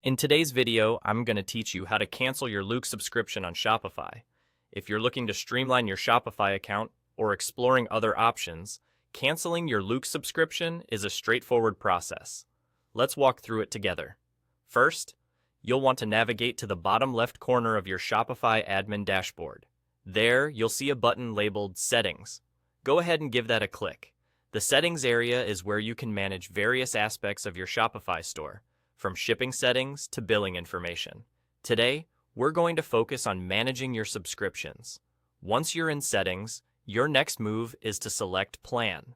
In today's video, I'm going to teach you how to cancel your Loox subscription on Shopify. If you're looking to streamline your Shopify account or exploring other options, canceling your Loox subscription is a straightforward process. Let's walk through it together. First, you'll want to navigate to the bottom left corner of your Shopify admin dashboard. There, you'll see a button labeled Settings. Go ahead and give that a click. The Settings area is where you can manage various aspects of your Shopify store, from shipping settings to billing information. Today, we're going to focus on managing your subscriptions. Once you're in Settings, your next move is to select Plan.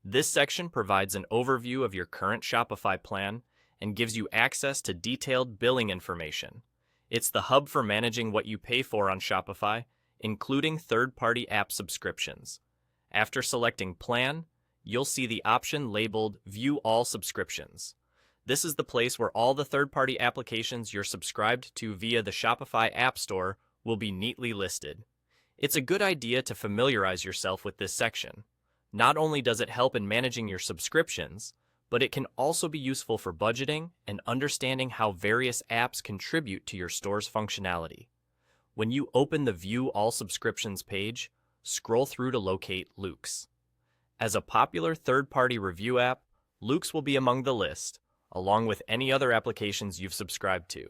This section provides an overview of your current Shopify plan and gives you access to detailed billing information. It's the hub for managing what you pay for on Shopify, including third-party app subscriptions. After selecting Plan, you'll see the option labeled View All Subscriptions. This is the place where all the third-party applications you're subscribed to via the Shopify App Store will be neatly listed. It's a good idea to familiarize yourself with this section. Not only does it help in managing your subscriptions, but it can also be useful for budgeting and understanding how various apps contribute to your store's functionality. When you open the View All Subscriptions page, scroll through to locate Loox. As a popular third-party review app, Loox will be among the list, along with any other applications you've subscribed to.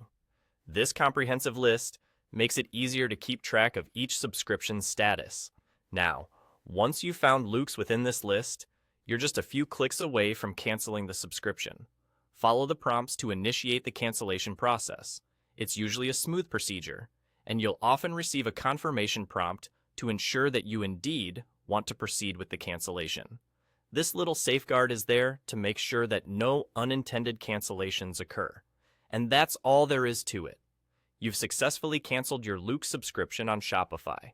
This comprehensive list makes it easier to keep track of each subscription's status. Now, once you've found Loox within this list, you're just a few clicks away from canceling the subscription. Follow the prompts to initiate the cancellation process. It's usually a smooth procedure, and you'll often receive a confirmation prompt to ensure that you indeed want to proceed with the cancellation. This little safeguard is there to make sure that no unintended cancellations occur. And that's all there is to it. You've successfully canceled your Loox subscription on Shopify.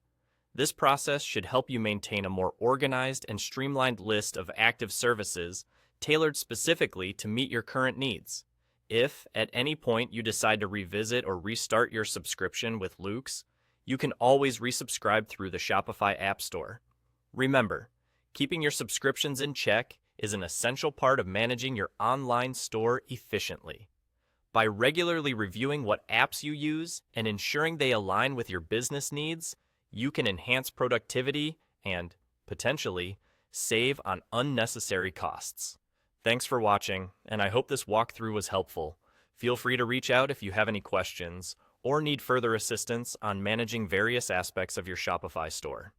This process should help you maintain a more organized and streamlined list of active services tailored specifically to meet your current needs. If, at any point, you decide to revisit or restart your subscription with Loox, you can always resubscribe through the Shopify App Store. Remember, keeping your subscriptions in check is an essential part of managing your online store efficiently. By regularly reviewing what apps you use and ensuring they align with your business needs, you can enhance productivity and, potentially, save on unnecessary costs. Thanks for watching, and I hope this walkthrough was helpful. Feel free to reach out if you have any questions or need further assistance on managing various aspects of your Shopify store.